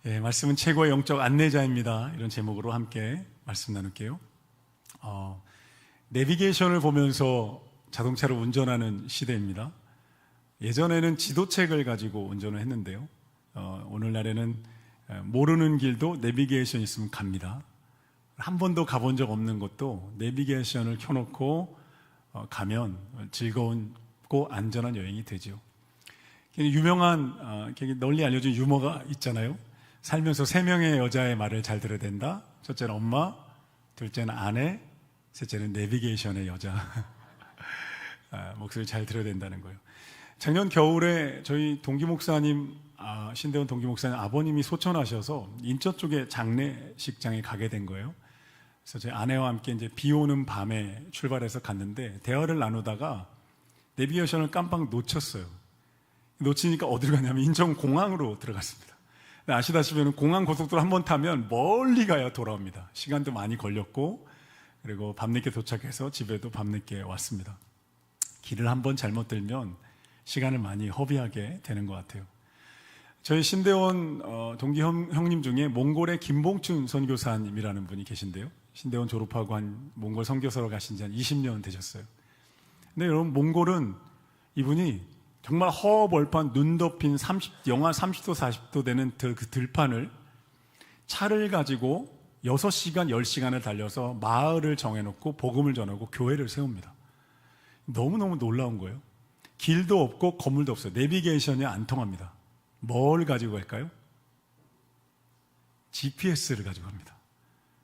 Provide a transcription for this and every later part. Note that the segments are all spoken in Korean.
말씀은 최고의 영적 안내자입니다. 이런 제목으로 함께 말씀 나눌게요. 내비게이션을 보면서 자동차를 운전하는 시대입니다. 예전에는 지도책을 가지고 운전을 했는데요. 오늘날에는 모르는 길도 내비게이션 있으면 갑니다. 한 번도 가본 적 없는 곳도 내비게이션을 켜놓고 가면 즐거운고 안전한 여행이 되죠. 유명한 널리 알려진 유머가 있잖아요. 살면서 3명의 여자의 말을 잘 들어야 된다. 첫째는 엄마, 둘째는 아내, 셋째는 내비게이션의 여자. 목소리 잘 들어야 된다는 거예요. 작년 겨울에 저희 동기목사님, 신대원 동기목사님 아버님이 소천하셔서 인천 쪽에 장례식장에 가게 된 거예요. 그래서 제 아내와 함께 이제 비 오는 밤에 출발해서 갔는데 대화를 나누다가 내비게이션을 깜빡 놓쳤어요. 놓치니까 어디로 가냐면 인천공항으로 들어갔습니다. 아시다시피 공항 고속도로 한번 타면 멀리 가야 돌아옵니다. 시간도 많이 걸렸고, 그리고 밤늦게 도착해서 집에도 밤늦게 왔습니다. 길을 한번 잘못 들면 시간을 많이 허비하게 되는 것 같아요. 저희 신대원 동기 형님 중에 몽골의 김봉춘 선교사님이라는 분이 계신데요. 신대원 졸업하고 한 몽골 선교사로 가신 지 한 20년 되셨어요. 근데 여러분, 몽골은 이분이 정말 허벌판 눈 덮인 영하 30도 40도 되는 그 들판을 차를 가지고 6시간 10시간을 달려서 마을을 정해놓고 복음을 전하고 교회를 세웁니다. 너무너무 놀라운 거예요. 길도 없고 건물도 없어요. 내비게이션이 안 통합니다. 뭘 가지고 갈까요? GPS를 가지고 갑니다.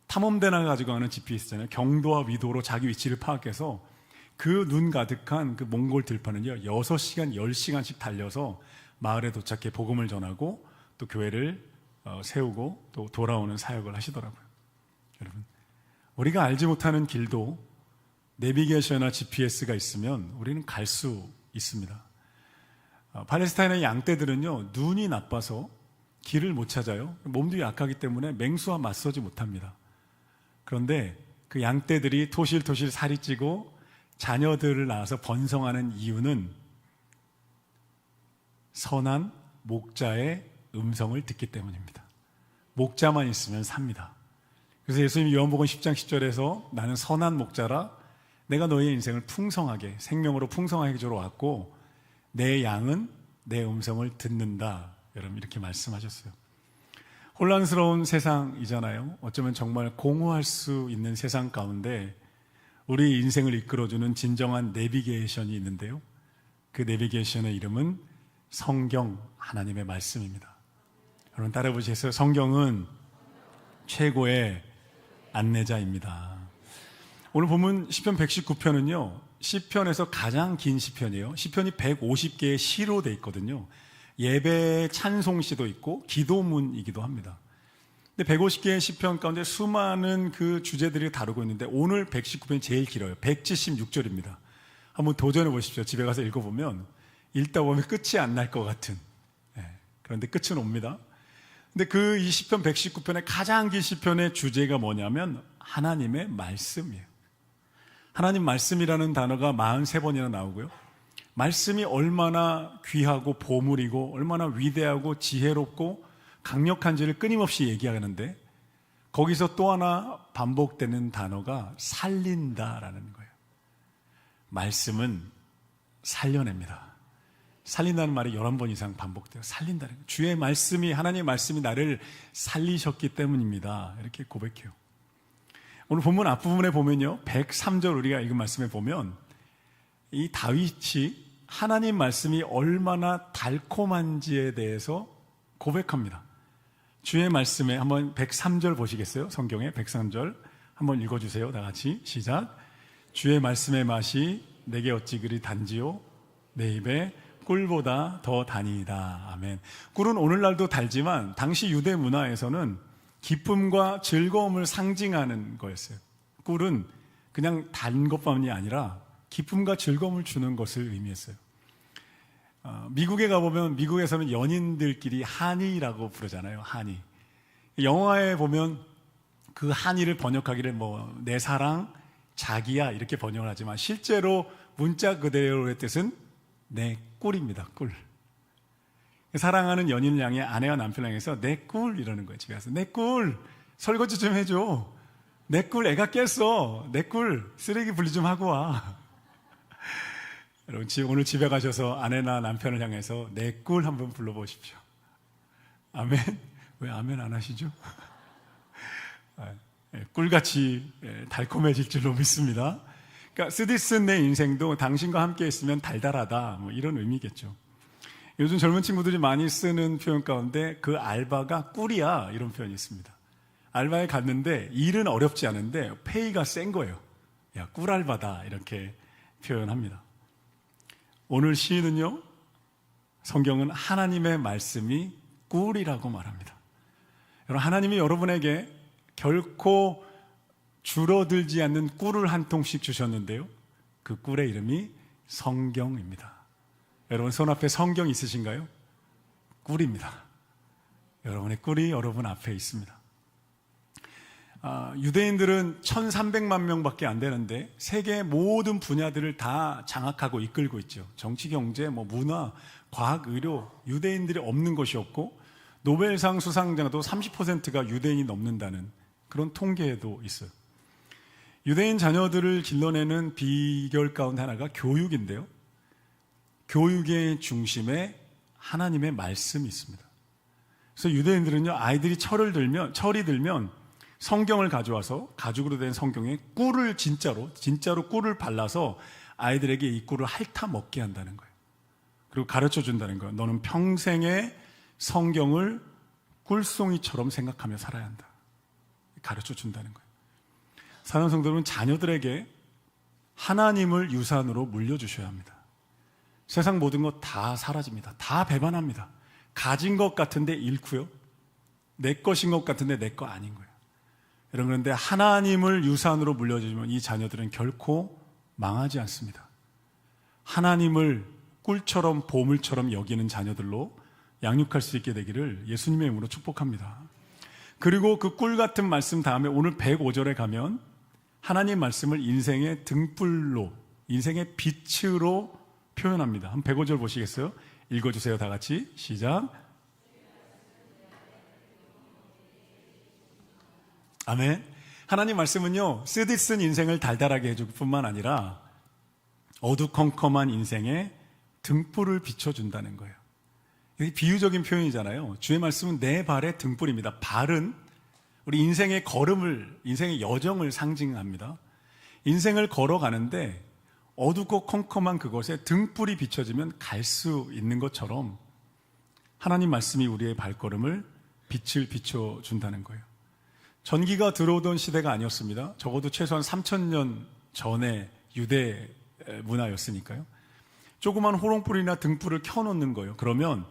탐험대나 가지고 가는 GPS잖아요. 경도와 위도로 자기 위치를 파악해서 그 눈 가득한 그 몽골 들판은요, 6시간, 10시간씩 달려서 마을에 도착해 복음을 전하고 또 교회를 세우고 또 돌아오는 사역을 하시더라고요. 여러분, 우리가 알지 못하는 길도 내비게이션이나 GPS가 있으면 우리는 갈 수 있습니다. 팔레스타인의 양떼들은요, 눈이 나빠서 길을 못 찾아요. 몸도 약하기 때문에 맹수와 맞서지 못합니다. 그런데 그 양떼들이 토실토실 살이 찌고 자녀들을 낳아서 번성하는 이유는 선한 목자의 음성을 듣기 때문입니다. 목자만 있으면 삽니다. 그래서 예수님이 요한복음 10장 10절에서 나는 선한 목자라 내가 너의 인생을 풍성하게, 생명으로 풍성하게 주러 왔고 내 양은 내 음성을 듣는다. 여러분, 이렇게 말씀하셨어요. 혼란스러운 세상이잖아요. 어쩌면 정말 공허할 수 있는 세상 가운데 우리 인생을 이끌어주는 진정한 내비게이션이 있는데요. 그 내비게이션의 이름은 성경, 하나님의 말씀입니다. 여러분, 따라해 보시겠어요? 성경은 최고의 안내자입니다. 오늘 본문 시편 119편은요, 시편에서 가장 긴 시편이에요. 시편이 150개의 시로 돼 있거든요. 예배 찬송시도 있고 기도문이기도 합니다. 근데 150개의 시편 가운데 수많은 그 주제들이 다루고 있는데 오늘 119편이 제일 길어요. 176절입니다. 한번 도전해 보십시오. 집에 가서 읽어보면 읽다 보면 끝이 안 날 것 같은, 그런데 끝은 옵니다. 근데 그 이 시편 119편의 가장 긴 시편의 주제가 뭐냐면 하나님의 말씀이에요. 하나님 말씀이라는 단어가 43번이나 나오고요. 말씀이 얼마나 귀하고 보물이고 얼마나 위대하고 지혜롭고 강력한지를 끊임없이 얘기하는데 거기서 또 하나 반복되는 단어가 살린다라는 거예요. 말씀은 살려냅니다. 살린다는 말이 11번 이상 반복돼요. 살린다는 거예요. 주의 말씀이, 하나님의 말씀이 나를 살리셨기 때문입니다. 이렇게 고백해요. 오늘 본문 앞부분에 보면요, 103절 우리가 읽은 말씀에 보면 이 다윗이 하나님 말씀이 얼마나 달콤한지에 대해서 고백합니다. 주의 말씀에 한번 103절 보시겠어요? 성경에 103절 한번 읽어주세요. 다 같이 시작. 주의 말씀의 맛이 내게 어찌 그리 단지요 내 입에 꿀보다 더 다니이다. 아멘. 꿀은 오늘날도 달지만 당시 유대 문화에서는 기쁨과 즐거움을 상징하는 거였어요. 꿀은 그냥 단 것만이 아니라 기쁨과 즐거움을 주는 것을 의미했어요. 미국에 가보면 미국에서는 연인들끼리 하니라고 부르잖아요. 하니. 영화에 보면 그 하니를 번역하기를 내 사랑, 자기야 이렇게 번역을 하지만 실제로 문자 그대로의 뜻은 내 꿀입니다. 꿀. 사랑하는 연인을 향해 아내와 남편을 향해서 내 꿀 이러는 거예요. 집에 가서 내 꿀 설거지 좀 해줘. 내 꿀 애가 깼어. 내 꿀 쓰레기 분리 좀 하고 와. 여러분 오늘 집에 가셔서 아내나 남편을 향해서 내 꿀 한번 불러보십시오. 아멘? 왜 아멘 안 하시죠? 꿀같이 달콤해질 줄로 믿습니다. 그러니까 쓰디쓴 내 인생도 당신과 함께 있으면 달달하다, 뭐 이런 의미겠죠. 요즘 젊은 친구들이 많이 쓰는 표현 가운데 그 알바가 꿀이야 이런 표현이 있습니다. 알바에 갔는데 일은 어렵지 않은데 페이가 센 거예요. 야, 꿀알바다 이렇게 표현합니다. 오늘 시인은요, 성경은 하나님의 말씀이 꿀이라고 말합니다. 여러분, 하나님이 여러분에게 결코 줄어들지 않는 꿀을 한 통씩 주셨는데요, 그 꿀의 이름이 성경입니다. 여러분 손 앞에 성경 있으신가요? 꿀입니다. 여러분의 꿀이 여러분 앞에 있습니다. 유대인들은 1300만 명밖에 안 되는데 세계의 모든 분야들을 다 장악하고 이끌고 있죠. 정치, 경제, 문화, 과학, 의료, 유대인들이 없는 것이 없고 노벨상 수상자도 30%가 유대인이 넘는다는 그런 통계도 있어요. 유대인 자녀들을 길러내는 비결 가운데 하나가 교육인데요, 교육의 중심에 하나님의 말씀이 있습니다. 그래서 유대인들은요, 아이들이 철이 들면 성경을 가져와서 가죽으로 된 성경에 꿀을 진짜로 꿀을 발라서 아이들에게 이 꿀을 핥아 먹게 한다는 거예요. 그리고 가르쳐 준다는 거예요. 너는 평생에 성경을 꿀송이처럼 생각하며 살아야 한다. 가르쳐 준다는 거예요. 사랑하는 성도들은 자녀들에게 하나님을 유산으로 물려주셔야 합니다. 세상 모든 것 다 사라집니다. 다 배반합니다. 가진 것 같은데 잃고요, 내 것인 것 같은데 내 거 아닌 거예요. 여러분, 그런데 하나님을 유산으로 물려주면 이 자녀들은 결코 망하지 않습니다. 하나님을 꿀처럼 보물처럼 여기는 자녀들로 양육할 수 있게 되기를 예수님의 이름으로 축복합니다. 그리고 그 꿀 같은 말씀 다음에 오늘 105절에 가면 하나님 말씀을 인생의 등불로, 인생의 빛으로 표현합니다. 한 105절 보시겠어요? 읽어주세요. 다 같이 시작. 아멘. 하나님 말씀은요, 쓰디쓴 인생을 달달하게 해줄 뿐만 아니라 어두컴컴한 인생에 등불을 비춰준다는 거예요. 이게 비유적인 표현이잖아요. 주의 말씀은 내 발의 등불입니다. 발은 우리 인생의 걸음을, 인생의 여정을 상징합니다. 인생을 걸어가는데 어둡고 컴컴한 그곳에 등불이 비춰지면 갈 수 있는 것처럼 하나님 말씀이 우리의 발걸음을 빛을 비춰준다는 거예요. 전기가 들어오던 시대가 아니었습니다. 적어도 최소한 3000년 전에 유대 문화였으니까요. 조그만 호롱불이나 등불을 켜놓는 거예요. 그러면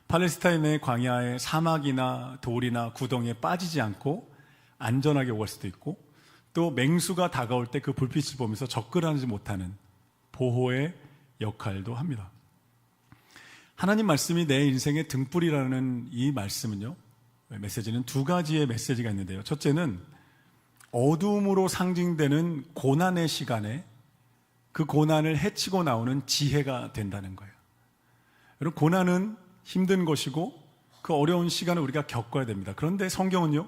팔레스타인의 광야의 사막이나 돌이나 구덩이에 빠지지 않고 안전하게 오갈 수도 있고, 또 맹수가 다가올 때 그 불빛을 보면서 접근하지 못하는 보호의 역할도 합니다. 하나님 말씀이 내 인생의 등불이라는 이 말씀은요, 메시지는 두 가지의 메시지가 있는데요. 첫째는 어둠으로 상징되는 고난의 시간에 그 고난을 헤치고 나오는 지혜가 된다는 거예요. 여러분, 고난은 힘든 것이고 그 어려운 시간을 우리가 겪어야 됩니다. 그런데 성경은요,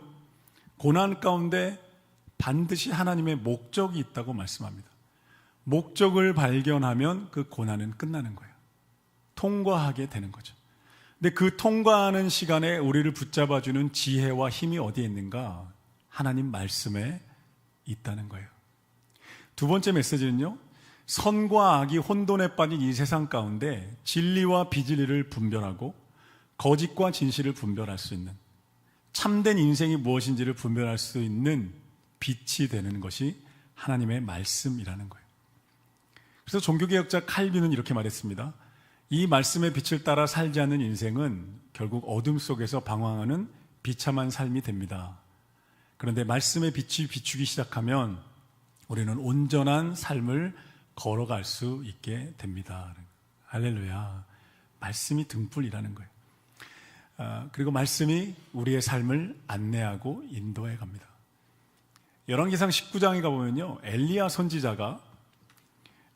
고난 가운데 반드시 하나님의 목적이 있다고 말씀합니다. 목적을 발견하면 그 고난은 끝나는 거예요. 통과하게 되는 거죠. 근데 그 통과하는 시간에 우리를 붙잡아주는 지혜와 힘이 어디에 있는가? 하나님 말씀에 있다는 거예요. 두 번째 메시지는요, 선과 악이 혼돈에 빠진 이 세상 가운데 진리와 비진리를 분별하고 거짓과 진실을 분별할 수 있는, 참된 인생이 무엇인지를 분별할 수 있는 빛이 되는 것이 하나님의 말씀이라는 거예요. 그래서 종교개혁자 칼빈은 이렇게 말했습니다. 이 말씀의 빛을 따라 살지 않는 인생은 결국 어둠 속에서 방황하는 비참한 삶이 됩니다. 그런데 말씀의 빛이 비추기 시작하면 우리는 온전한 삶을 걸어갈 수 있게 됩니다. 할렐루야. 말씀이 등불이라는 거예요. 그리고 말씀이 우리의 삶을 안내하고 인도해 갑니다. 열왕기상 19장에 가보면요, 엘리야 선지자가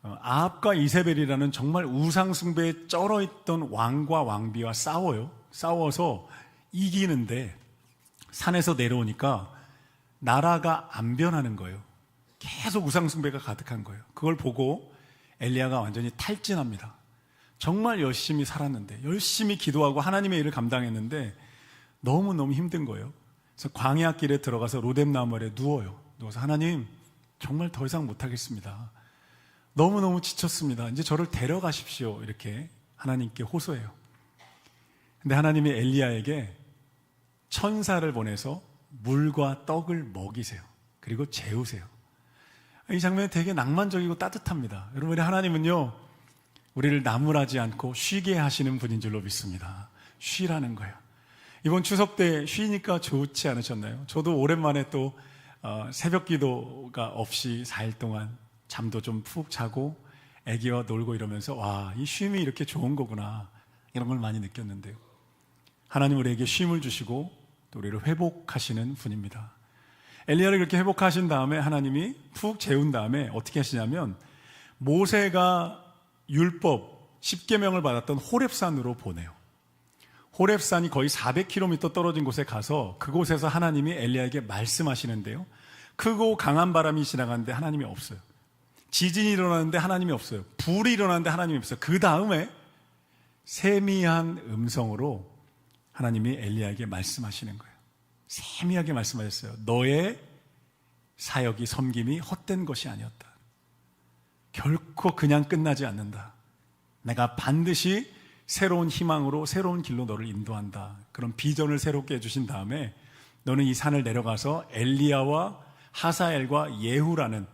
아합과 이세벨이라는 정말 우상숭배에 쩔어있던 왕과 왕비와 싸워서 이기는데 산에서 내려오니까 나라가 안 변하는 거예요. 계속 우상숭배가 가득한 거예요. 그걸 보고 엘리야가 완전히 탈진합니다. 정말 열심히 살았는데, 열심히 기도하고 하나님의 일을 감당했는데 너무너무 힘든 거예요. 그래서 광야 길에 들어가서 로뎀나무 아래 누워요. 누워서 하나님, 정말 더 이상 못하겠습니다. 너무너무 지쳤습니다. 이제 저를 데려가십시오. 이렇게 하나님께 호소해요. 근데 하나님이 엘리야에게 천사를 보내서 물과 떡을 먹이세요. 그리고 재우세요. 이 장면이 되게 낭만적이고 따뜻합니다. 여러분, 하나님은요, 우리를 나무라지 않고 쉬게 하시는 분인 줄로 믿습니다. 쉬라는 거예요. 이번 추석 때 쉬니까 좋지 않으셨나요? 저도 오랜만에 또 새벽 기도가 없이 4일 동안 잠도 좀 푹 자고 애기와 놀고 이러면서 와, 이 쉼이 이렇게 좋은 거구나, 이런 걸 많이 느꼈는데요. 하나님 우리에게 쉼을 주시고 또 우리를 회복하시는 분입니다. 엘리야를 그렇게 회복하신 다음에 하나님이 푹 재운 다음에 어떻게 하시냐면 모세가 율법 10계명을 받았던 호렙산으로 보내요. 호렙산이 거의 400km 떨어진 곳에 가서 그곳에서 하나님이 엘리야에게 말씀하시는데요, 크고 강한 바람이 지나가는데 하나님이 없어요. 지진이 일어나는데 하나님이 없어요. 불이 일어나는데 하나님이 없어요. 그 다음에 세미한 음성으로 하나님이 엘리야에게 말씀하시는 거예요. 세미하게 말씀하셨어요. 너의 사역이, 섬김이 헛된 것이 아니었다. 결코 그냥 끝나지 않는다. 내가 반드시 새로운 희망으로, 새로운 길로 너를 인도한다. 그런 비전을 새롭게 해주신 다음에 너는 이 산을 내려가서 엘리야와 하사엘과 예후라는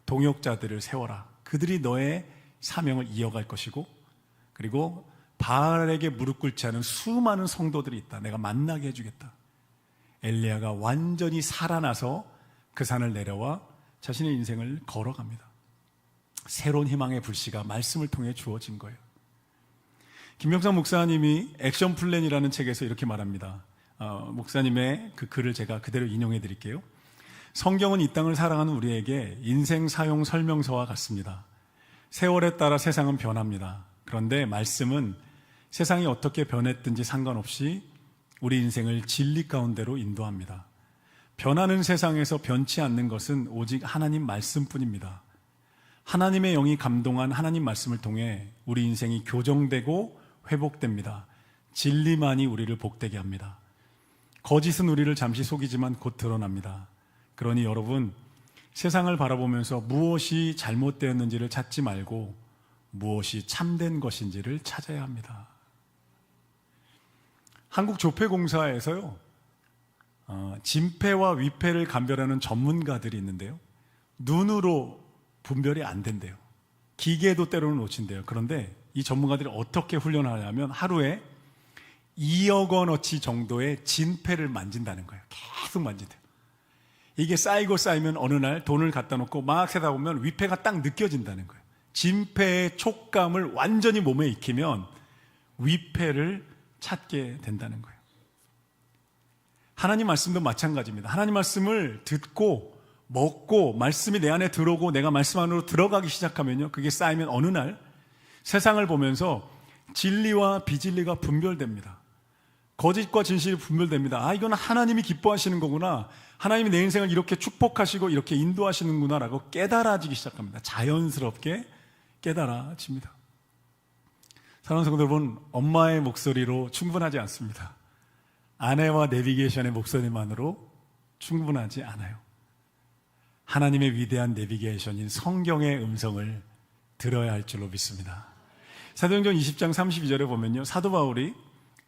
동역자들을 세워라. 그들이 너의 사명을 이어갈 것이고, 그리고 바알에게 무릎 꿇지 않은 수많은 성도들이 있다. 내가 만나게 해주겠다. 엘리야가 완전히 살아나서 그 산을 내려와 자신의 인생을 걸어갑니다. 새로운 희망의 불씨가 말씀을 통해 주어진 거예요. 김병상 목사님이 액션 플랜이라는 책에서 이렇게 말합니다. 목사님의 그 글을 제가 그대로 인용해 드릴게요. 성경은 이 땅을 살아가는 우리에게 인생 사용 설명서와 같습니다. 세월에 따라 세상은 변합니다. 그런데 말씀은 세상이 어떻게 변했든지 상관없이 우리 인생을 진리 가운데로 인도합니다. 변하는 세상에서 변치 않는 것은 오직 하나님 말씀뿐입니다. 하나님의 영이 감동한 하나님 말씀을 통해 우리 인생이 교정되고 회복됩니다. 진리만이 우리를 복되게 합니다. 거짓은 우리를 잠시 속이지만 곧 드러납니다. 그러니 여러분, 세상을 바라보면서 무엇이 잘못되었는지를 찾지 말고 무엇이 참된 것인지를 찾아야 합니다. 한국조폐공사에서요, 진폐와 위폐를 감별하는 전문가들이 있는데요, 눈으로 분별이 안 된대요. 기계도 때로는 놓친대요. 그런데 이 전문가들이 어떻게 훈련을 하냐면 하루에 2억 원어치 정도의 진폐를 만진다는 거예요. 계속 만진대요. 이게 쌓이고 쌓이면 어느 날 돈을 갖다 놓고 막 세다 보면 위폐가 딱 느껴진다는 거예요. 진폐의 촉감을 완전히 몸에 익히면 위폐를 찾게 된다는 거예요. 하나님 말씀도 마찬가지입니다. 하나님 말씀을 듣고 먹고 말씀이 내 안에 들어오고 내가 말씀 안으로 들어가기 시작하면요, 그게 쌓이면 어느 날 세상을 보면서 진리와 비진리가 분별됩니다. 거짓과 진실이 분별됩니다. 아, 이건 하나님이 기뻐하시는 거구나, 하나님이 내 인생을 이렇게 축복하시고 이렇게 인도하시는구나 라고 깨달아지기 시작합니다. 자연스럽게 깨달아집니다. 사랑하는 성도 여러분, 엄마의 목소리로 충분하지 않습니다. 아내와 내비게이션의 목소리만으로 충분하지 않아요. 하나님의 위대한 내비게이션인 성경의 음성을 들어야 할 줄로 믿습니다. 사도행전 20장 32절에 보면요, 사도 바울이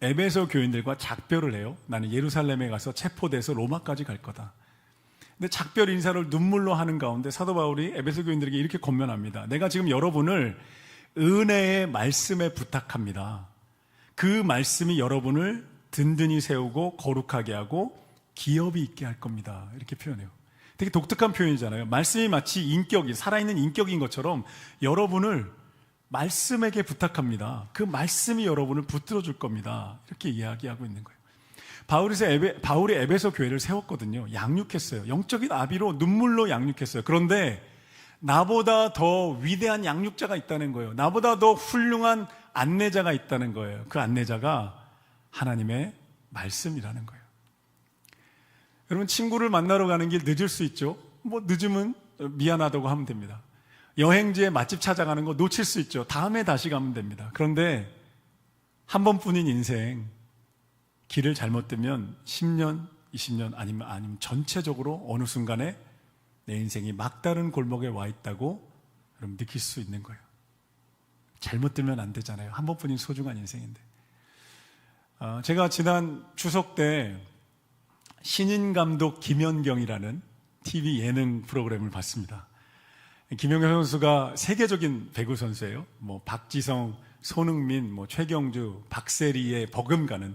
에베소 교인들과 작별을 해요. 나는 예루살렘에 가서 체포돼서 로마까지 갈 거다. 근데 작별 인사를 눈물로 하는 가운데 사도 바울이 에베소 교인들에게 이렇게 권면합니다. 내가 지금 여러분을 은혜의 말씀에 부탁합니다. 그 말씀이 여러분을 든든히 세우고 거룩하게 하고 기업이 있게 할 겁니다. 이렇게 표현해요. 되게 독특한 표현이잖아요. 말씀이 마치 인격이, 살아있는 인격인 것처럼 여러분을 말씀에게 부탁합니다. 그 말씀이 여러분을 붙들어 줄 겁니다. 이렇게 이야기하고 있는 거예요. 바울이 에베소 교회를 세웠거든요. 양육했어요. 영적인 아비로 눈물로 양육했어요. 그런데 나보다 더 위대한 양육자가 있다는 거예요. 나보다 더 훌륭한 안내자가 있다는 거예요. 그 안내자가 하나님의 말씀이라는 거예요. 여러분, 친구를 만나러 가는 길 늦을 수 있죠. 뭐 늦으면 미안하다고 하면 됩니다. 여행지에 맛집 찾아가는 거 놓칠 수 있죠. 다음에 다시 가면 됩니다. 그런데 한 번뿐인 인생, 길을 잘못 들면 10년, 20년 아니면 전체적으로 어느 순간에 내 인생이 막다른 골목에 와 있다고 여러분 느낄 수 있는 거예요. 잘못 들면 안 되잖아요. 한 번뿐인 소중한 인생인데. 제가 지난 추석 때 신인 감독 김연경이라는 TV 예능 프로그램을 봤습니다. 김연경 선수가 세계적인 배구 선수예요. 뭐 박지성, 손흥민, 뭐 최경주, 박세리의 버금가는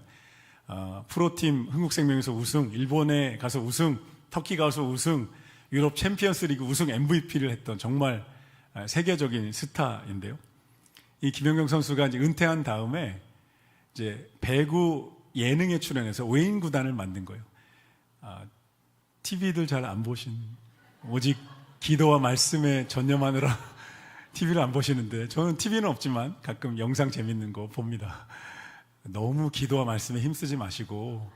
프로팀 흥국생명에서 우승, 일본에 가서 우승, 터키 가서 우승, 유럽 챔피언스리그 우승 MVP를 했던 정말 세계적인 스타인데요. 이 김연경 선수가 이제 은퇴한 다음에 이제 배구 예능에 출연해서 외인 구단을 만든 거예요. TV들 잘 안 보신, 오직 기도와 말씀에 전념하느라 TV를 안 보시는데, 저는 TV는 없지만 가끔 영상 재밌는 거 봅니다. 너무 기도와 말씀에 힘쓰지 마시고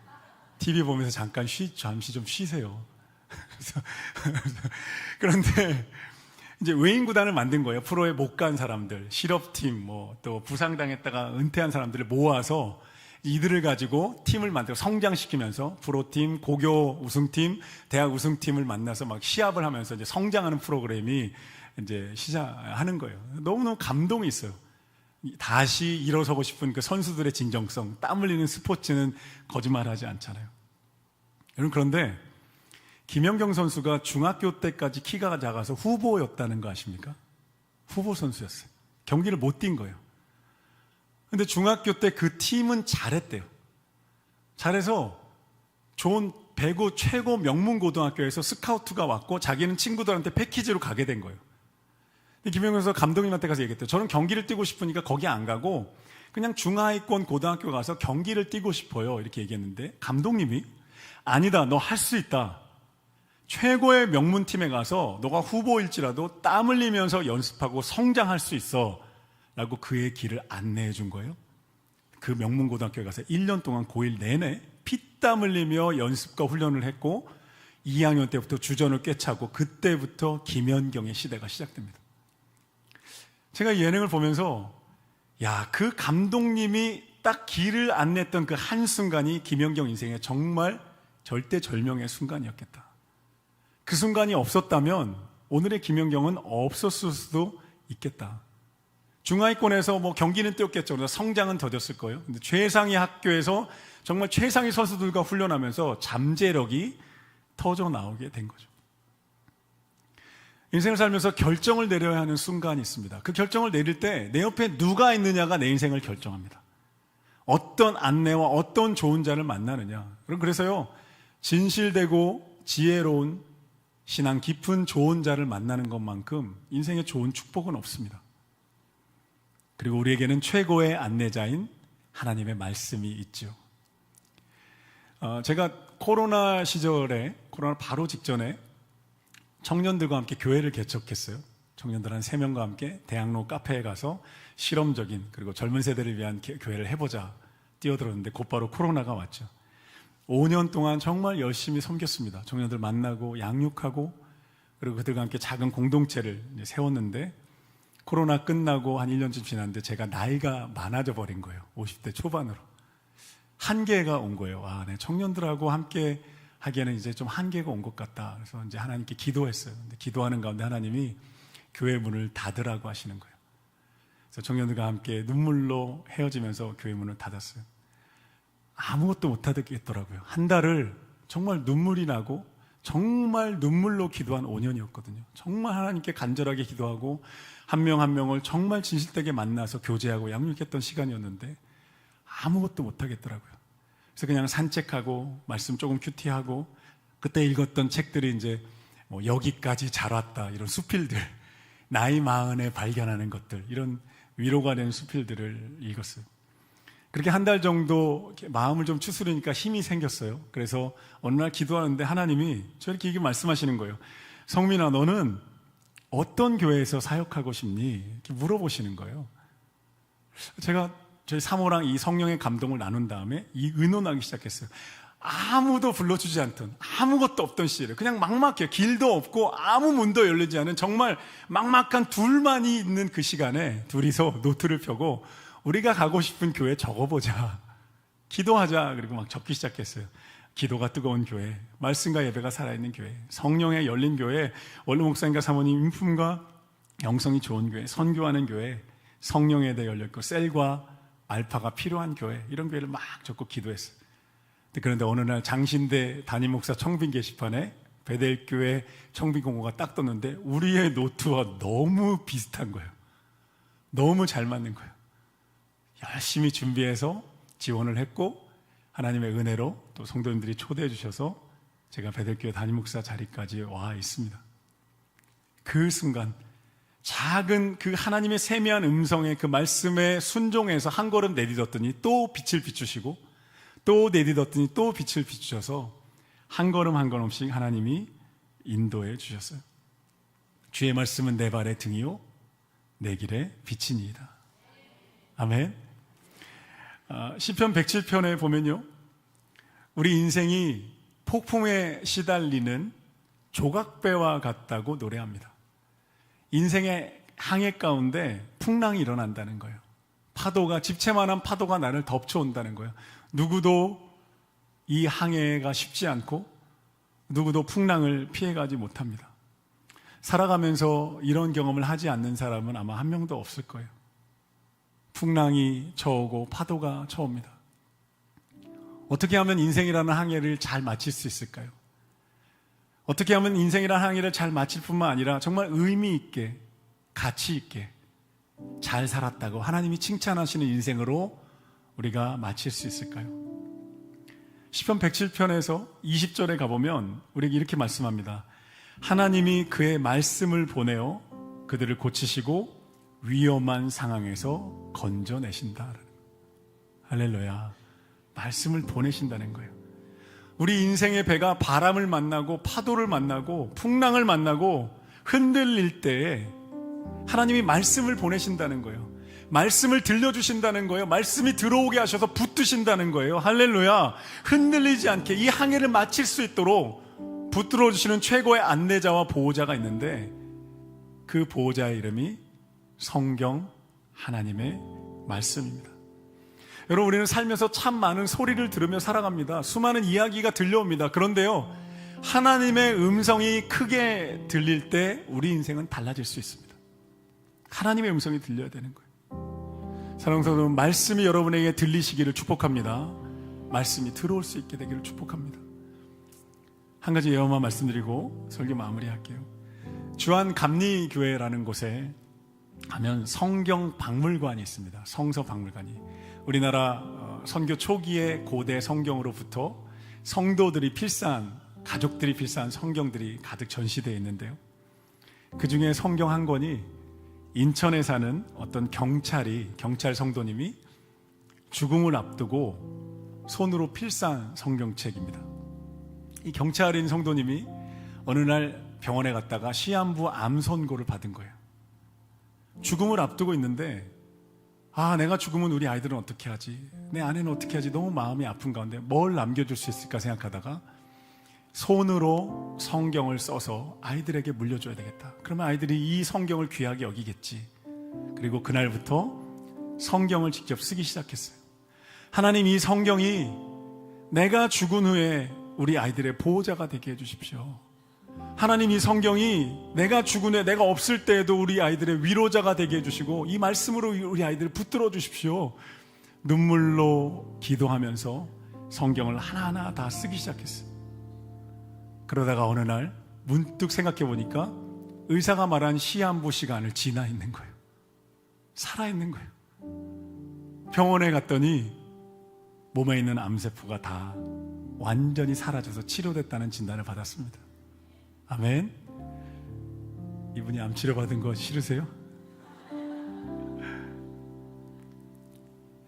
TV 보면서 잠시 좀 쉬세요. 그런데 이제 외인 구단을 만든 거예요. 프로에 못 간 사람들, 실업팀, 뭐 또 부상당했다가 은퇴한 사람들을 모아서 이들을 가지고 팀을 만들어 성장시키면서 프로팀, 고교 우승팀, 대학 우승팀을 만나서 막 시합을 하면서 이제 성장하는 프로그램이 이제 시작하는 거예요. 너무너무 감동이 있어요. 다시 일어서고 싶은 그 선수들의 진정성, 땀 흘리는 스포츠는 거짓말하지 않잖아요. 여러분, 그런데 김연경 선수가 중학교 때까지 키가 작아서 후보였다는 거 아십니까? 후보 선수였어요. 경기를 못 뛴 거예요. 근데 중학교 때 그 팀은 잘했대요. 잘해서 좋은 배구 최고 명문 고등학교에서 스카우트가 왔고 자기는 친구들한테 패키지로 가게 된 거예요. 김연경 선수가 감독님한테 가서 얘기했대요. 저는 경기를 뛰고 싶으니까 거기 안 가고 그냥 중하위권 고등학교 가서 경기를 뛰고 싶어요. 이렇게 얘기했는데 감독님이 아니다, 너 할 수 있다. 최고의 명문팀에 가서 너가 후보일지라도 땀 흘리면서 연습하고 성장할 수 있어 라고 그의 길을 안내해 준 거예요. 그 명문고등학교에 가서 1년 동안 고1 내내 피땀 흘리며 연습과 훈련을 했고 2학년 때부터 주전을 꿰차고 그때부터 김연경의 시대가 시작됩니다. 제가 이 예능을 보면서 그 감독님이 딱 길을 안내했던 그 한순간이 김연경 인생의 정말 절대절명의 순간이었겠다. 그 순간이 없었다면 오늘의 김연경은 없었을 수도 있겠다. 중하위권에서 뭐 경기는 뛰었겠죠. 그래서 성장은 더뎠을 거예요. 근데 최상위 학교에서 정말 최상위 선수들과 훈련하면서 잠재력이 터져 나오게 된 거죠. 인생을 살면서 결정을 내려야 하는 순간이 있습니다. 그 결정을 내릴 때 내 옆에 누가 있느냐가 내 인생을 결정합니다. 어떤 안내와 어떤 좋은 자를 만나느냐. 그래서요, 진실되고 지혜로운 신앙 깊은 좋은 자를 만나는 것만큼 인생에 좋은 축복은 없습니다. 그리고 우리에게는 최고의 안내자인 하나님의 말씀이 있죠. 제가 코로나 시절에, 코로나 바로 직전에 청년들과 함께 교회를 개척했어요. 청년들 한 3명과 함께 대학로 카페에 가서 실험적인, 그리고 젊은 세대를 위한 교회를 해보자 뛰어들었는데 곧바로 코로나가 왔죠. 5년 동안 정말 열심히 섬겼습니다. 청년들 만나고 양육하고, 그리고 그들과 함께 작은 공동체를 세웠는데 코로나 끝나고 한 1년쯤 지났는데 제가 나이가 많아져 버린 거예요. 50대 초반으로. 한계가 온 거예요. 내 청년들하고 함께 하기에는 이제 좀 한계가 온 것 같다. 그래서 이제 하나님께 기도했어요. 근데 기도하는 가운데 하나님이 교회 문을 닫으라고 하시는 거예요. 그래서 청년들과 함께 눈물로 헤어지면서 교회 문을 닫았어요. 아무것도 못 하겠더라고요. 한 달을 정말 눈물이 나고 정말 눈물로 기도한 5년이었거든요. 정말 하나님께 간절하게 기도하고 한 명 한 명을 정말 진실되게 만나서 교제하고 양육했던 시간이었는데 아무것도 못 하겠더라고요. 그래서 그냥 산책하고 말씀 조금 큐티하고 그때 읽었던 책들이 이제 뭐 여기까지 잘 왔다, 이런 수필들, 나이 마흔에 발견하는 것들, 이런 위로가 되는 수필들을 읽었어요. 그렇게 한 달 정도 마음을 좀 추스르니까 힘이 생겼어요. 그래서 어느 날 기도하는데 하나님이 저렇게 이렇게 말씀하시는 거예요. 성민아, 너는 어떤 교회에서 사역하고 싶니? 이렇게 물어보시는 거예요. 제가 저희 사모랑 이 성령의 감동을 나눈 다음에 이 의논하기 시작했어요. 아무도 불러주지 않던, 아무것도 없던 시절에 그냥 막막해요. 길도 없고 아무 문도 열리지 않은 정말 막막한 둘만이 있는 그 시간에 둘이서 노트를 펴고 우리가 가고 싶은 교회 적어보자, 기도하자. 그리고 막 적기 시작했어요. 기도가 뜨거운 교회, 말씀과 예배가 살아있는 교회, 성령의 열린 교회, 원로 목사님과 사모님 인품과 영성이 좋은 교회, 선교하는 교회, 성령에 대해 열렸고 셀과 알파가 필요한 교회, 이런 교회를 막 적고 기도했어요. 그런데 어느 날 장신대 담임 목사 청빙 게시판에 베델교회 청빙 공고가 딱 떴는데 우리의 노트와 너무 비슷한 거예요. 너무 잘 맞는 거예요. 열심히 준비해서 지원을 했고 하나님의 은혜로 또 성도님들이 초대해 주셔서 제가 베델교회 담임 목사 자리까지 와 있습니다. 그 순간 작은 그 하나님의 세미한 음성의 그 말씀에 순종해서 한 걸음 내딛었더니 또 빛을 비추시고 또 내딛었더니 또 빛을 비추셔서 한 걸음 한 걸음씩 하나님이 인도해 주셨어요. 주의 말씀은 내 발의 등이요 내 길의 빛이니이다. 아멘. 시편 107편에 보면요, 우리 인생이 폭풍에 시달리는 조각배와 같다고 노래합니다. 인생의 항해 가운데 풍랑이 일어난다는 거예요. 파도가, 집채만한 파도가 나를 덮쳐온다는 거예요. 누구도 이 항해가 쉽지 않고 누구도 풍랑을 피해가지 못합니다. 살아가면서 이런 경험을 하지 않는 사람은 아마 한 명도 없을 거예요. 풍랑이 쳐오고 파도가 쳐옵니다. 어떻게 하면 인생이라는 항해를 잘 마칠 수 있을까요? 어떻게 하면 인생이라는 항해를 잘 마칠 뿐만 아니라 정말 의미 있게, 가치 있게 잘 살았다고 하나님이 칭찬하시는 인생으로 우리가 마칠 수 있을까요? 시편 107편에서 20절에 가보면 우리에게 이렇게 말씀합니다. 하나님이 그의 말씀을 보내어 그들을 고치시고 위험한 상황에서 건져내신다. 할렐루야. 말씀을 보내신다는 거예요. 우리 인생의 배가 바람을 만나고 파도를 만나고 풍랑을 만나고 흔들릴 때에 하나님이 말씀을 보내신다는 거예요. 말씀을 들려주신다는 거예요. 말씀이 들어오게 하셔서 붙드신다는 거예요. 할렐루야. 흔들리지 않게 이 항해를 마칠 수 있도록 붙들어 주시는 최고의 안내자와 보호자가 있는데 그 보호자의 이름이 성경, 하나님의 말씀입니다. 여러분, 우리는 살면서 참 많은 소리를 들으며 살아갑니다. 수많은 이야기가 들려옵니다. 그런데요, 하나님의 음성이 크게 들릴 때 우리 인생은 달라질 수 있습니다. 하나님의 음성이 들려야 되는 거예요. 사랑하는 성도 여러분, 말씀이 여러분에게 들리시기를 축복합니다. 말씀이 들어올 수 있게 되기를 축복합니다. 한 가지 예언만 말씀드리고 설교 마무리할게요. 주안감리교회라는 곳에 가면 성경 박물관이 있습니다. 성서 박물관이. 우리나라 선교 초기에 고대 성경으로부터 성도들이 필사한, 가족들이 필사한 성경들이 가득 전시되어 있는데요, 그 중에 성경 한 권이 인천에 사는 어떤 경찰 성도님이 죽음을 앞두고 손으로 필사한 성경책입니다. 이 경찰인 성도님이 어느 날 병원에 갔다가 시한부 암 선고를 받은 거예요. 죽음을 앞두고 있는데, 내가 죽으면 우리 아이들은 어떻게 하지? 내 아내는 어떻게 하지? 너무 마음이 아픈 가운데 뭘 남겨줄 수 있을까 생각하다가 손으로 성경을 써서 아이들에게 물려줘야 되겠다. 그러면 아이들이 이 성경을 귀하게 여기겠지. 그리고 그날부터 성경을 직접 쓰기 시작했어요. 하나님, 이 성경이 내가 죽은 후에 우리 아이들의 보호자가 되게 해주십시오. 하나님, 이 성경이 내가 죽은 후에, 내가 없을 때에도 우리 아이들의 위로자가 되게 해주시고 이 말씀으로 우리 아이들을 붙들어 주십시오. 눈물로 기도하면서 성경을 하나하나 다 쓰기 시작했어요. 그러다가 어느 날 문득 생각해 보니까 의사가 말한 시한부 시간을 지나 있는 거예요. 살아있는 거예요. 병원에 갔더니 몸에 있는 암세포가 다 완전히 사라져서 치료됐다는 진단을 받았습니다. 아멘. 이분이 암 치료받은 거 싫으세요?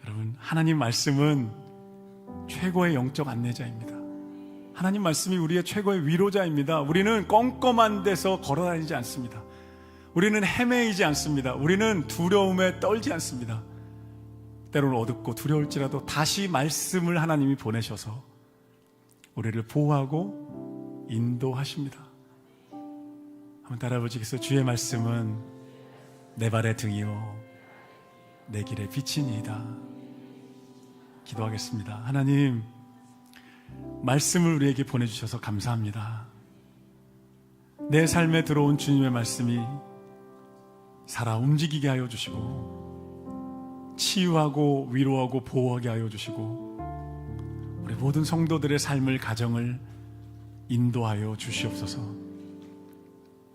여러분, 하나님 말씀은 최고의 영적 안내자입니다. 하나님 말씀이 우리의 최고의 위로자입니다. 우리는 껌껌한 데서 걸어다니지 않습니다. 우리는 헤매이지 않습니다. 우리는 두려움에 떨지 않습니다. 때로는 어둡고 두려울지라도 다시 말씀을 하나님이 보내셔서 우리를 보호하고 인도하십니다. 한번 따라 보시겠어요? 주의 말씀은 내 발의 등이요 내 길의 빛이니이다. 기도하겠습니다. 하나님, 말씀을 우리에게 보내주셔서 감사합니다. 내 삶에 들어온 주님의 말씀이 살아 움직이게 하여 주시고 치유하고 위로하고 보호하게 하여 주시고 우리 모든 성도들의 삶을 가정을 인도하여 주시옵소서.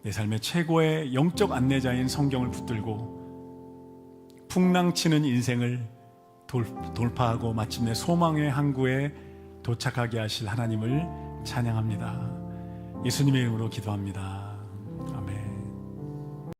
내 삶의 최고의 영적 안내자인 성경을 붙들고 풍랑치는 인생을 돌파하고 마침내 소망의 항구에 도착하게 하실 하나님을 찬양합니다. 예수님의 이름으로 기도합니다.